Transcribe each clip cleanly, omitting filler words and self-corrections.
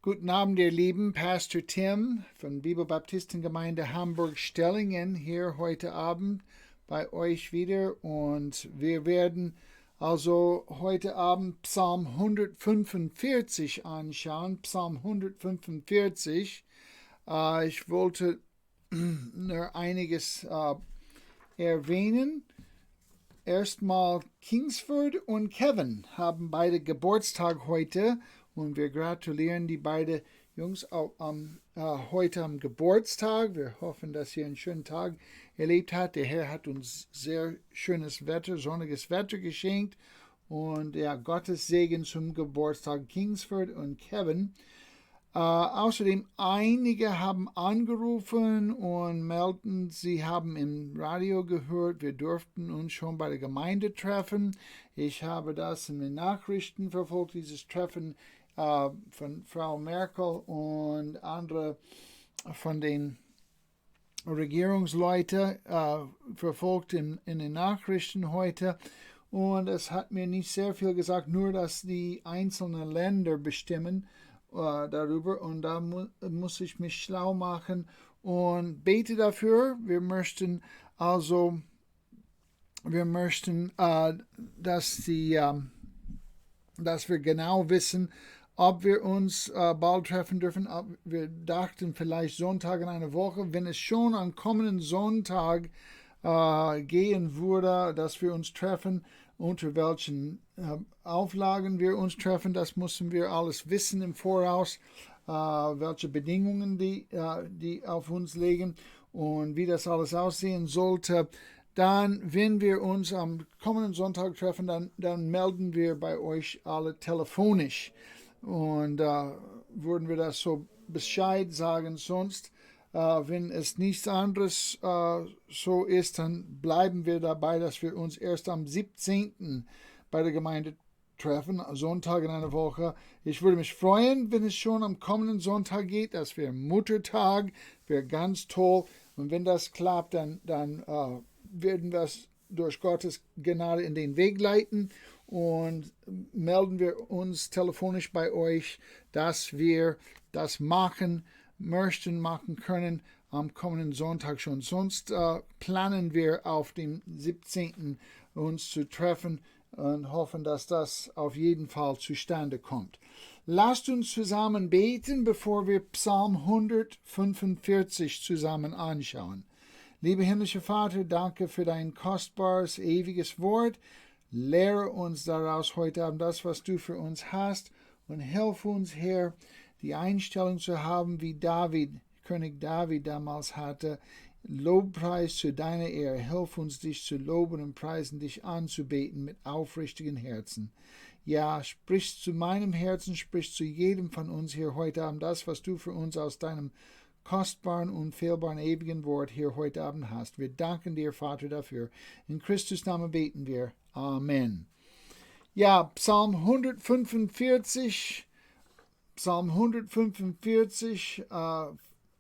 Guten Abend, ihr Lieben. Pastor Tim von Bibel Baptisten Gemeinde Hamburg-Stellingen hier heute Abend bei euch wieder. Und wir werden also heute Abend Psalm 145 anschauen. Psalm 145. Ich wollte nur einiges erwähnen. Erstmal Kingsford und Kevin haben beide Geburtstag heute und wir gratulieren die beiden Jungs heute am Geburtstag. Wir hoffen, dass ihr einen schönen Tag erlebt habt. Der Herr hat uns sehr schönes Wetter, sonniges Wetter geschenkt und ja, Gottes Segen zum Geburtstag Kingsford und Kevin. Außerdem, einige haben angerufen und melden, sie haben im Radio gehört, wir durften uns schon bei der Gemeinde treffen. Ich habe das in den Nachrichten verfolgt, dieses Treffen von Frau Merkel und andere von den Regierungsleuten verfolgt in den Nachrichten heute. Und es hat mir nicht sehr viel gesagt, nur dass die einzelnen Länder bestimmen darüber, und da muss ich mich schlau machen und bete dafür. Wir möchten, dass wir genau wissen, ob wir uns bald treffen dürfen. Wir dachten vielleicht Sonntag in einer Woche, wenn es schon am kommenden Sonntag gehen würde, dass wir uns treffen. Unter welchen Auflagen wir uns treffen, das müssen wir alles wissen im Voraus, welche Bedingungen die auf uns liegen und wie das alles aussehen sollte. Dann, wenn wir uns am kommenden Sonntag treffen, dann melden wir bei euch alle telefonisch und würden wir das so Bescheid sagen. Sonst, wenn es nichts anderes so ist, dann bleiben wir dabei, dass wir uns erst am 17. bei der Gemeinde treffen, Sonntag in einer Woche. Ich würde mich freuen, wenn es schon am kommenden Sonntag geht. Das wäre Muttertag, wäre ganz toll. Und wenn das klappt, dann werden wir es durch Gottes Gnade in den Weg leiten und melden wir uns telefonisch bei euch, dass wir das machen können am kommenden Sonntag schon. Sonst planen wir auf den 17. uns zu treffen und hoffen, dass das auf jeden Fall zustande kommt. Lasst uns zusammen beten, bevor wir Psalm 145 zusammen anschauen. Lieber himmlischer Vater, danke für dein kostbares, ewiges Wort. Lehre uns daraus heute Abend das, was du für uns hast, und hilf uns, Herr, die Einstellung zu haben, wie König David damals hatte. Lobpreis zu deiner Ehre. Hilf uns, dich zu loben und preisen, dich anzubeten mit aufrichtigen Herzen. Ja, sprich zu meinem Herzen, sprich zu jedem von uns hier heute Abend das, was du für uns aus deinem kostbaren, unfehlbaren, ewigen Wort hier heute Abend hast. Wir danken dir, Vater, dafür. In Christus Namen beten wir. Amen. Ja, Psalm 145.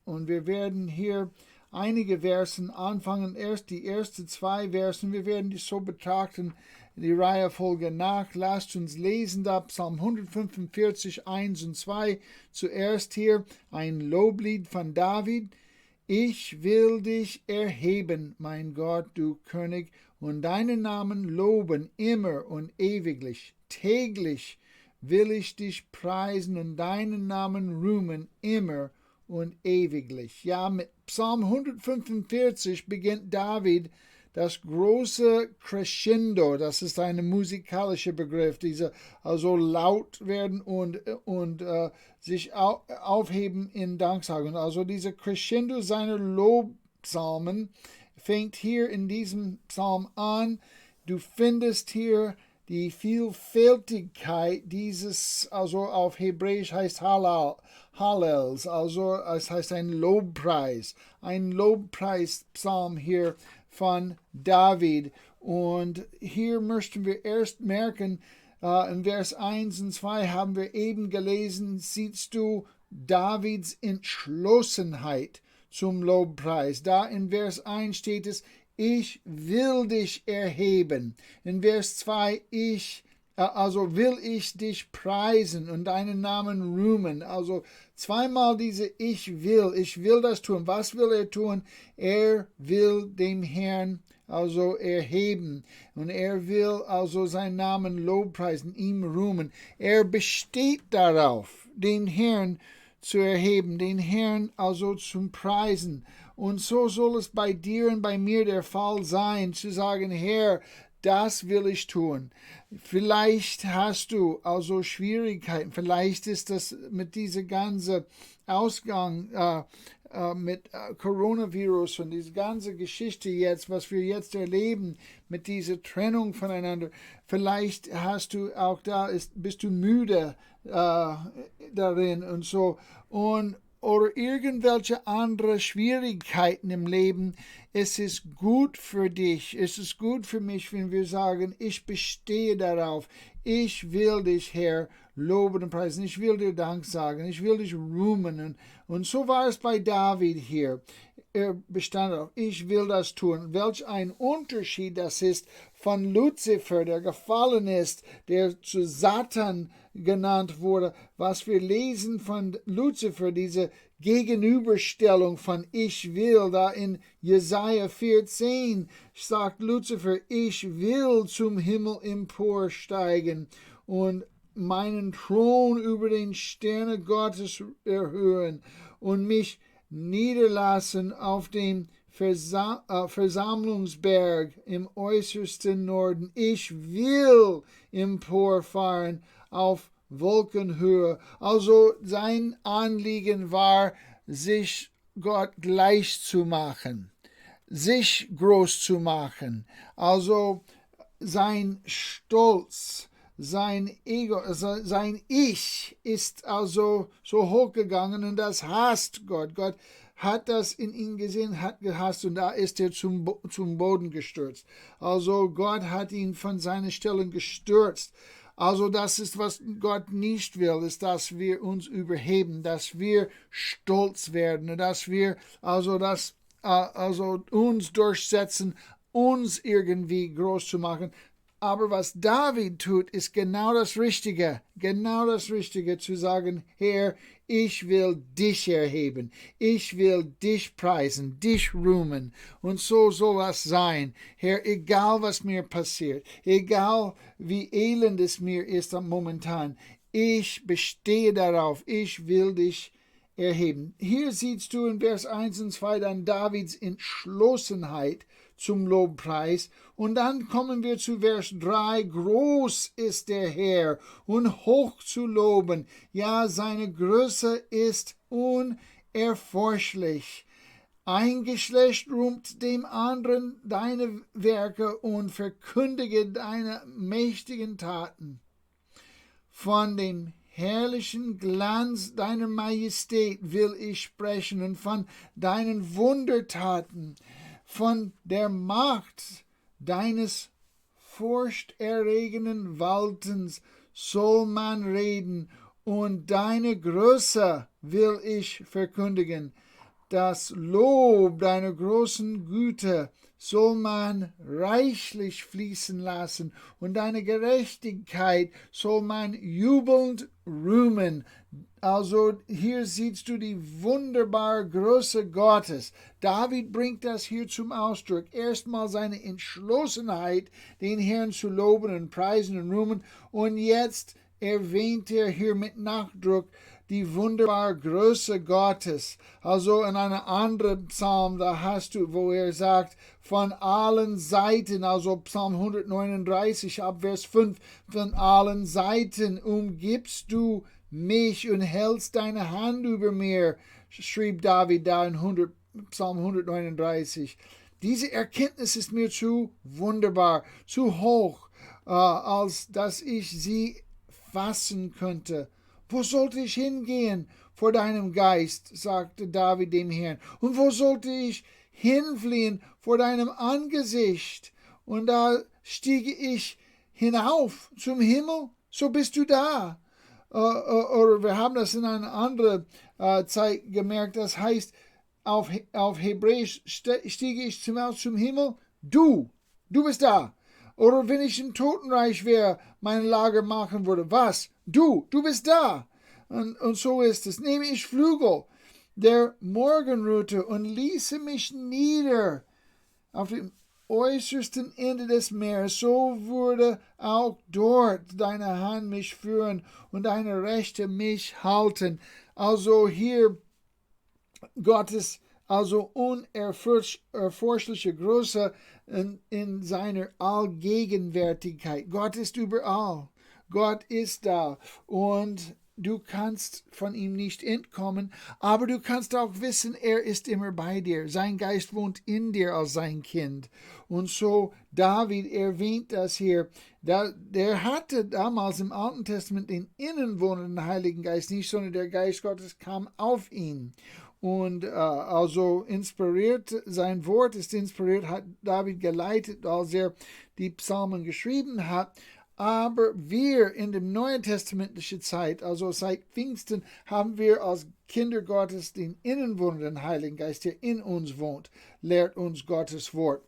Und wir werden hier einige Versen anfangen. Erst die ersten 2 Versen. Wir werden die so betrachten, die Reihenfolge nach. Lasst uns lesen da Psalm 145, 1 und 2. Zuerst hier ein Loblied von David. Ich will dich erheben, mein Gott, du König, und deinen Namen loben immer und ewiglich. Täglich will ich dich preisen und deinen Namen rühmen immer und ewiglich. Ja, mit Psalm 145 beginnt David das große Crescendo. Das ist ein musikalischer Begriff, diese also laut werden und sich aufheben in Danksagung. Also diese Crescendo seiner Lobpsalmen fängt hier in diesem Psalm an. Du findest hier die Vielfältigkeit dieses, also auf Hebräisch heißt Hallels, also es heißt ein Lobpreispsalm hier von David. Und hier möchten wir erst merken, in Vers 1 und 2 haben wir eben gelesen, siehst du Davids Entschlossenheit zum Lobpreis. Da in Vers 1 steht es, ich will dich erheben. In Vers 2, ich also will ich dich preisen und deinen Namen rühmen. Also zweimal diese ich will das tun. Was will er tun? Er will dem Herrn also erheben und er will also seinen Namen lobpreisen, ihm rühmen. Er besteht darauf, den Herrn zu erheben, den Herrn also zum Preisen. Und so soll es bei dir und bei mir der Fall sein, zu sagen, Herr, das will ich tun. Vielleicht hast du also Schwierigkeiten, vielleicht ist das mit dieser ganzen Ausgang mit Coronavirus und diese ganze Geschichte jetzt, was wir jetzt erleben, mit dieser Trennung voneinander, vielleicht hast du auch bist du müde darin und so oder irgendwelche andere Schwierigkeiten im Leben. Es ist gut für dich, es ist gut für mich, wenn wir sagen, ich bestehe darauf, ich will dich, Herr, loben und preisen, ich will dir Dank sagen, ich will dich rühmen. Und so war es bei David hier. Er bestand darauf, ich will das tun. Welch ein Unterschied das ist von Luzifer, der gefallen ist, der zu Satan genannt wurde. Was wir lesen von Luzifer, diese Gegenüberstellung von ich will, da in Jesaja 14 sagt Luzifer, ich will zum Himmel emporsteigen und meinen Thron über den Sterne Gottes erhöhen und mich niederlassen auf dem Versammlungsberg im äußersten Norden. Ich will emporfahren auf Wolkenhöhe. Also sein Anliegen war, sich Gott gleich zu machen, sich groß zu machen. Also sein Stolz, sein Ego, sein Ich ist also so hochgegangen und das hasst Gott. Gott hat das in ihn gesehen, hat gehasst und da ist er zum Boden gestürzt. Also Gott hat ihn von seiner Stelle gestürzt. Also das ist, was Gott nicht will, ist, dass wir uns überheben, dass wir stolz werden, dass wir also uns durchsetzen, uns irgendwie groß zu machen. Aber was David tut, ist genau das Richtige zu sagen, Herr, ich will dich erheben, ich will dich preisen, dich rühmen. Und so soll das sein. Herr, egal was mir passiert, egal wie elend es mir ist momentan, ich bestehe darauf, ich will dich erheben. Hier siehst du in Vers 1 und 2 dann Davids Entschlossenheit zum Lobpreis. Und dann kommen wir zu Vers 3. Groß ist der Herr und hoch zu loben. Ja, seine Größe ist unerforschlich. Ein Geschlecht rühmt dem anderen deine Werke und verkündige deine mächtigen Taten. Von dem herrlichen Glanz deiner Majestät will ich sprechen und von deinen Wundertaten, von der Macht deines furchterregenden Waltens soll man reden und deine Größe will ich verkündigen. Das Lob deiner großen Güte soll man reichlich fließen lassen und deine Gerechtigkeit soll man jubelnd rühmen. Also hier siehst du die wunderbare Größe Gottes. David bringt das hier zum Ausdruck. Erstmal seine Entschlossenheit, den Herrn zu loben und preisen und rühmen. Und jetzt erwähnt er hier mit Nachdruck die wunderbare Größe Gottes. Also in einem anderen Psalm, da hast du, wo er sagt, von allen Seiten, also Psalm 139 ab Vers 5, von allen Seiten umgibst du mich und hältst deine Hand über mir, schrieb David da in Psalm 139. Diese Erkenntnis ist mir zu wunderbar, zu hoch, als dass ich sie fassen könnte. Wo sollte ich hingehen vor deinem Geist, sagte David dem Herrn, und wo sollte ich hinfliehen vor deinem Angesicht? Und da stiege ich hinauf zum Himmel, so bist du da. Oder wir haben das in einer anderen Zeit gemerkt, das heißt, auf Hebräisch stiege ich zum Himmel, du bist da. Oder wenn ich im Totenreich wäre, mein Lager machen würde. Was? Du bist da. Und so ist es. Nehme ich Flügel der Morgenröte und ließe mich nieder auf dem äußersten Ende des Meeres, so würde auch dort deine Hand mich führen und deine Rechte mich halten. Also hier Gottes unerforschliche Größe in seiner Allgegenwärtigkeit. Gott ist überall. Gott ist da und du kannst von ihm nicht entkommen, aber du kannst auch wissen, er ist immer bei dir. Sein Geist wohnt in dir als sein Kind. Und so David erwähnt das hier. Der hatte damals im Alten Testament den innenwohnenden Heiligen Geist nicht, sondern der Geist Gottes kam auf ihn. Und also inspiriert, sein Wort ist inspiriert, hat David geleitet, als er die Psalmen geschrieben hat. Aber wir in der neuen testamentlichen Zeit, also seit Pfingsten, haben wir als Kinder Gottes den innenwohnenden Heiligen Geist, der in uns wohnt, lehrt uns Gottes Wort.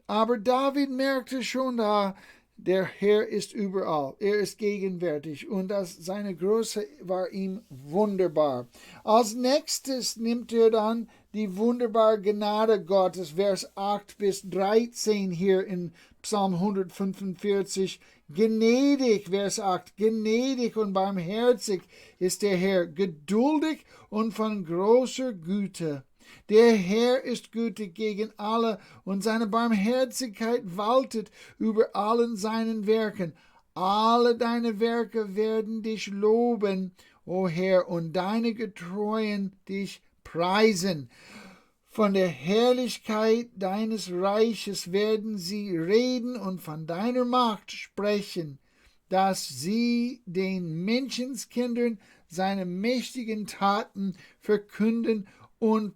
Aber David merkte schon da, der Herr ist überall, er ist gegenwärtig und seine Größe war ihm wunderbar. Als nächstes nimmt er dann die wunderbare Gnade Gottes, Vers 8 bis 13 hier in Psalm 145. Gnädig, Vers 8, gnädig und barmherzig ist der Herr, geduldig und von großer Güte. Der Herr ist gütig gegen alle und seine Barmherzigkeit waltet über allen seinen Werken. Alle deine Werke werden dich loben, o Herr, und deine Getreuen dich preisen. Von der Herrlichkeit deines Reiches werden sie reden und von deiner Macht sprechen, dass sie den Menschenskindern seine mächtigen Taten verkünden und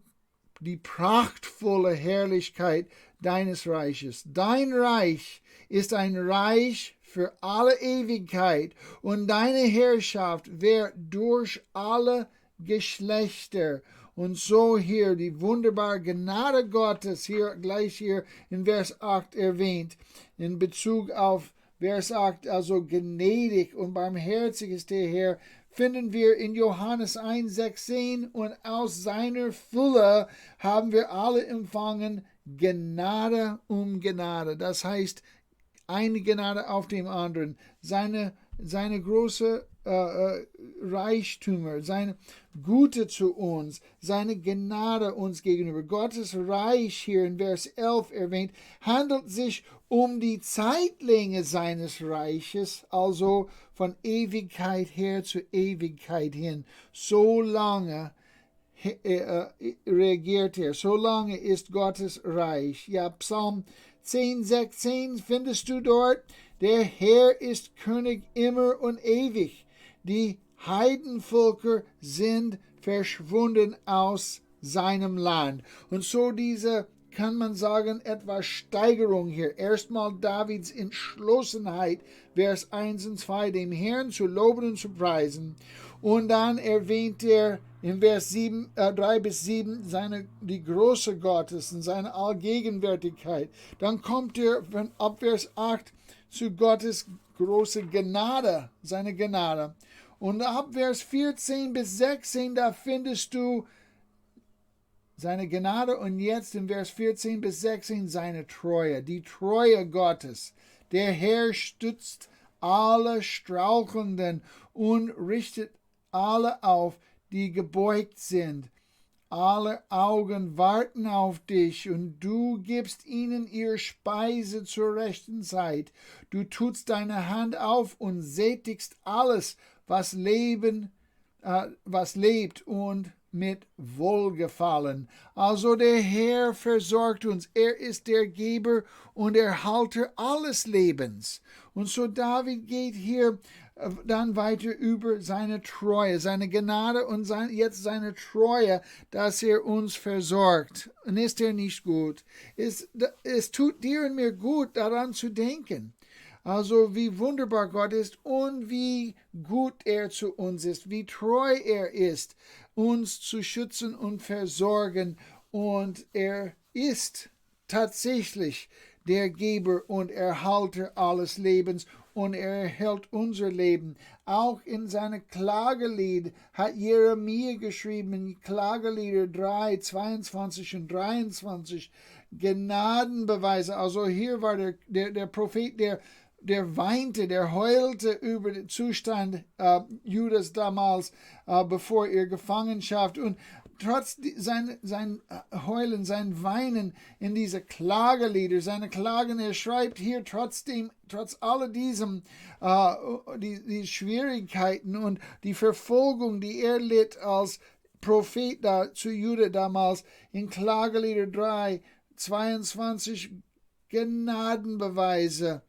die prachtvolle Herrlichkeit deines Reiches. Dein Reich ist ein Reich für alle Ewigkeit und deine Herrschaft währt durch alle Geschlechter. Und so hier die wunderbare Gnade Gottes, hier gleich hier in Vers 8 erwähnt, in Bezug auf Vers 8, also gnädig und barmherzig ist der Herr, finden wir in Johannes 1,16 und aus seiner Fülle haben wir alle empfangen Gnade um Gnade. Das heißt, eine Gnade auf dem anderen. Seine große Reichtümer, seine Gute zu uns, seine Gnade uns gegenüber. Gottes Reich hier in Vers 11 erwähnt, handelt sich um die Zeitlänge seines Reiches, also von Ewigkeit her zu Ewigkeit hin. So lange regiert er, so lange ist Gottes Reich. Ja, Psalm 10,16 findest du dort, der Herr ist König immer und ewig. Die Heidenvölker sind verschwunden aus seinem Land. Und so diese, kann man sagen, etwas Steigerung hier. Erstmal Davids Entschlossenheit, Vers 1 und 2, dem Herrn zu loben und zu preisen. Und dann erwähnt er in Vers 3 bis 7 die Größe Gottes und seine Allgegenwärtigkeit. Dann kommt er ab Vers 8 zu Gottes große Gnade, seine Gnade. Und ab Vers 14 bis 16, da findest du seine Gnade und jetzt in Vers 14 bis 16 seine Treue, die Treue Gottes. Der Herr stützt alle Strauchelnden und richtet alle auf, die gebeugt sind. Alle Augen warten auf dich und du gibst ihnen ihre Speise zur rechten Zeit. Du tust deine Hand auf und sättigst alles, was lebt und mit Wohlgefallen. Also der Herr versorgt uns. Er ist der Geber und Erhalter alles Lebens. Und so David geht hier dann weiter über seine Treue, seine Gnade und jetzt seine Treue, dass er uns versorgt. Und ist er nicht gut? Es tut dir und mir gut, daran zu denken. Also wie wunderbar Gott ist und wie gut er zu uns ist, wie treu er ist, uns zu schützen und versorgen. Und er ist tatsächlich der Geber und Erhalter alles Lebens, und er erhält unser Leben. Auch in seine Klagelied hat Jeremia geschrieben, in Klagelieder 3, 22 und 23, Gnadenbeweise. Also hier war der Prophet, der weinte, der heulte über den Zustand Judas damals, bevor er Gefangenschaft, und trotz sein Heulen, sein Weinen in diese Klagelieder, seine Klagen, er schreibt hier trotz all diesem, die Schwierigkeiten und die Verfolgung, die er litt als Prophet da zu Juda damals, in Klagelieder 3, 22, Gnadenbeweise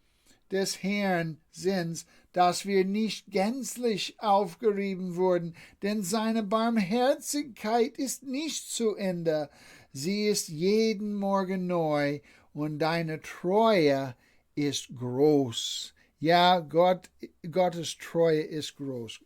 des Herrn sind, dass wir nicht gänzlich aufgerieben wurden, denn seine Barmherzigkeit ist nicht zu Ende. Sie ist jeden Morgen neu, und deine Treue ist groß. Ja, Gottes Treue ist groß.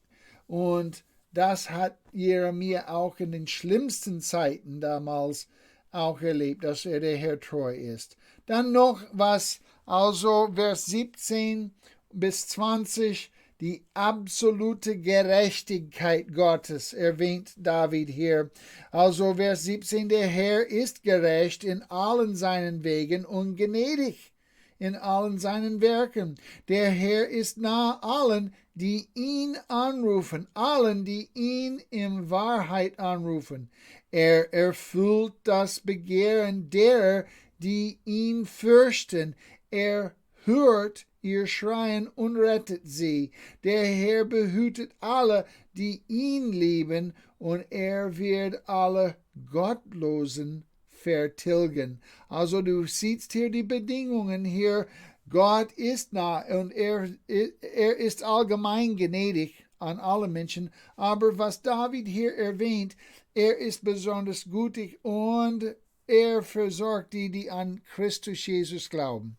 Und das hat Jeremia auch in den schlimmsten Zeiten damals auch erlebt, dass er der Herr treu ist. Dann noch was, also Vers 17 bis 20, die absolute Gerechtigkeit Gottes, erwähnt David hier. Also Vers 17, der Herr ist gerecht in allen seinen Wegen und gnädig in allen seinen Werken. Der Herr ist nahe allen, die ihn anrufen, allen, die ihn in Wahrheit anrufen. Er erfüllt das Begehren derer, die ihn fürchten. Er hört ihr Schreien und rettet sie. Der Herr behütet alle, die ihn lieben, und er wird alle Gottlosen vertilgen. Also du siehst hier die Bedingungen hier. Gott ist nah, und er ist allgemein gnädig an alle Menschen. Aber was David hier erwähnt, er ist besonders gütig, und er versorgt die an Christus Jesus glauben,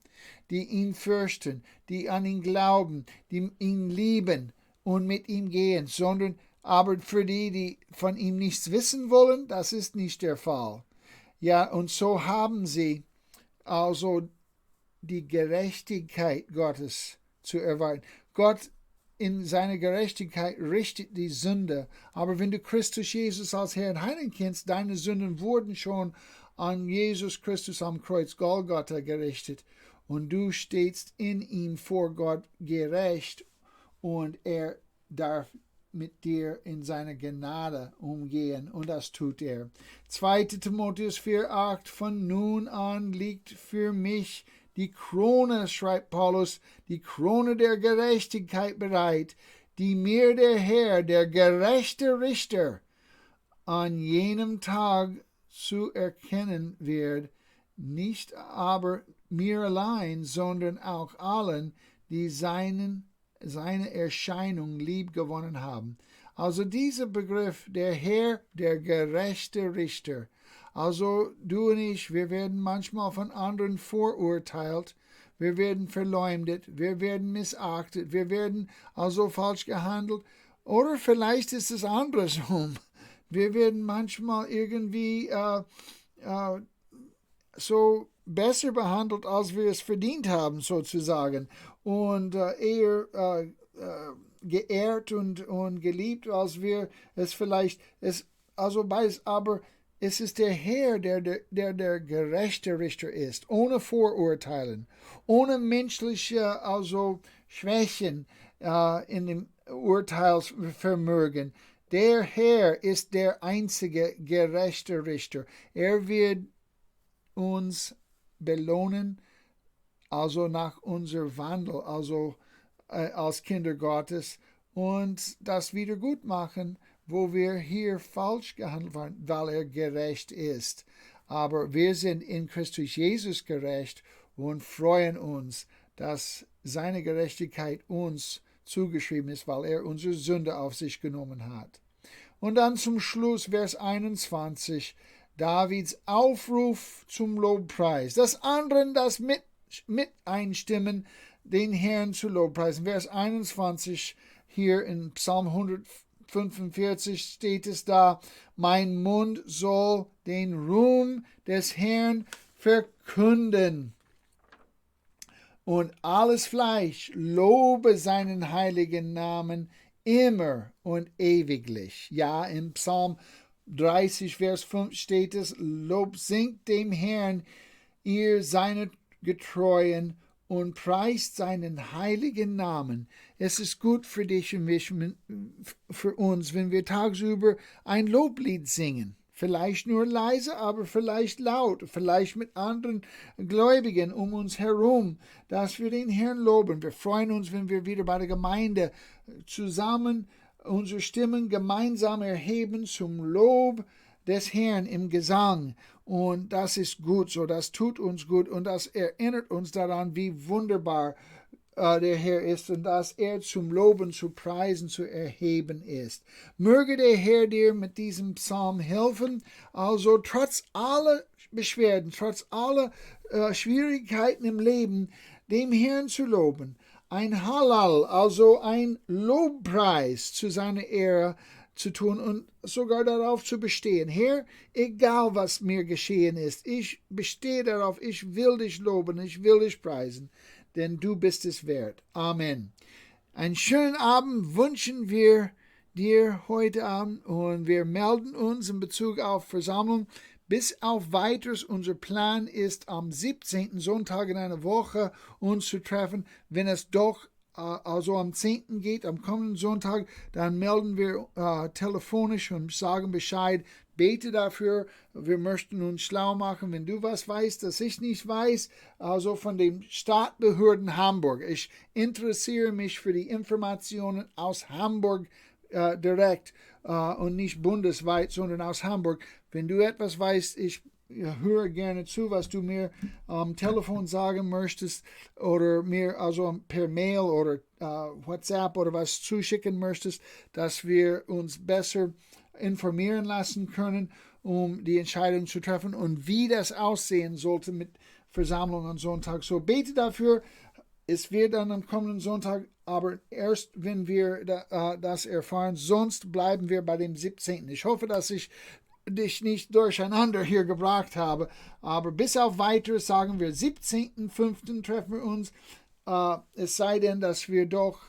die ihn fürchten, die an ihn glauben, die ihn lieben und mit ihm gehen, sondern aber für die von ihm nichts wissen wollen, das ist nicht der Fall. Ja, und so haben sie also die Gerechtigkeit Gottes zu erwarten. Gott in seiner Gerechtigkeit richtet die Sünde. Aber wenn du Christus Jesus als Herr und Heiland kennst, deine Sünden wurden schon an Jesus Christus am Kreuz Golgatha gerichtet. Und du stehst in ihm vor Gott gerecht, und er darf mit dir in seiner Gnade umgehen, und das tut er. 2. Timotheus 4,8: Von nun an liegt für mich die Krone, schreibt Paulus, die Krone der Gerechtigkeit bereit, die mir der Herr, der gerechte Richter, an jenem Tag zu erkennen wird, nicht aber mir allein, sondern auch allen, die seine Erscheinung lieb gewonnen haben. Also dieser Begriff, der Herr, der gerechte Richter. Also du und ich, wir werden manchmal von anderen verurteilt, wir werden verleumdet, wir werden missachtet, wir werden also falsch gehandelt. Oder vielleicht ist es andersrum. Wir werden manchmal irgendwie so besser behandelt, als wir es verdient haben, sozusagen. Und eher geehrt und geliebt, als wir es vielleicht, aber es ist der Herr, der gerechte Richter ist, ohne Vorurteilen, ohne menschliche Schwächen in dem Urteilsvermögen. Der Herr ist der einzige gerechte Richter. Er wird uns belohnen, also nach unserem Wandel, also als Kinder Gottes, und das wieder gut machen, wo wir hier falsch gehandelt haben, weil er gerecht ist. Aber wir sind in Christus Jesus gerecht und freuen uns, dass seine Gerechtigkeit uns zugeschrieben ist, weil er unsere Sünde auf sich genommen hat. Und dann zum Schluss Vers 21, Davids Aufruf zum Lobpreis. Das anderen, das mit einstimmen, den Herrn zu lobpreisen. Vers 21 hier in Psalm 145 steht es da: Mein Mund soll den Ruhm des Herrn verkünden. und alles Fleisch lobe seinen heiligen Namen immer und ewiglich. Ja, im Psalm 30, Vers 5 steht es, Lob singt dem Herrn, ihr seine Getreuen, und preist seinen heiligen Namen. Es ist gut für dich und mich, für uns, wenn wir tagsüber ein Loblied singen. Vielleicht nur leise, aber vielleicht laut, vielleicht mit anderen Gläubigen um uns herum, dass wir den Herrn loben. Wir freuen uns, wenn wir wieder bei der Gemeinde zusammen unsere Stimmen gemeinsam erheben zum Lob des Herrn im Gesang. Und das ist gut so, das tut uns gut und das erinnert uns daran, wie wunderbar der Herr ist und dass er zum Loben, zu preisen, zu erheben ist. Möge der Herr dir mit diesem Psalm helfen, also trotz aller Beschwerden, trotz aller Schwierigkeiten im Leben, dem Herrn zu loben. Ein Halal, also ein Lobpreis zu seiner Ehre zu tun und sogar darauf zu bestehen. Herr, egal was mir geschehen ist, ich bestehe darauf, ich will dich loben, ich will dich preisen, denn du bist es wert. Amen. Einen schönen Abend wünschen wir dir heute Abend und wir melden uns in Bezug auf Versammlung. Bis auf weiteres, unser Plan ist, am 17. Sonntag in einer Woche uns zu treffen. Wenn es doch also am 10. geht, am kommenden Sonntag, dann melden wir telefonisch und sagen Bescheid. Bete dafür, wir möchten uns schlau machen, wenn du was weißt, das ich nicht weiß, also von den Stadtbehörden Hamburg. Ich interessiere mich für die Informationen aus Hamburg direkt und nicht bundesweit, sondern aus Hamburg. Wenn du etwas weißt, ich höre gerne zu, was du mir am Telefon sagen möchtest oder mir also per Mail oder WhatsApp oder was zuschicken möchtest, dass wir uns besser informieren lassen können, um die Entscheidung zu treffen und wie das aussehen sollte mit Versammlung am Sonntag. So bete dafür. Es wird dann am kommenden Sonntag, aber erst wenn wir das erfahren, sonst bleiben wir bei dem 17. Ich hoffe, dass ich dich nicht durcheinander hier gebracht habe, aber bis auf weiteres sagen wir 17.05. treffen wir uns, es sei denn, dass wir doch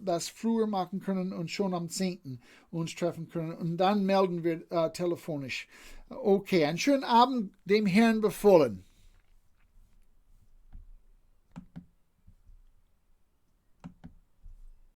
das früher machen können und schon am 10. uns treffen können und dann melden wir telefonisch. Okay, einen schönen Abend dem Herrn befohlen.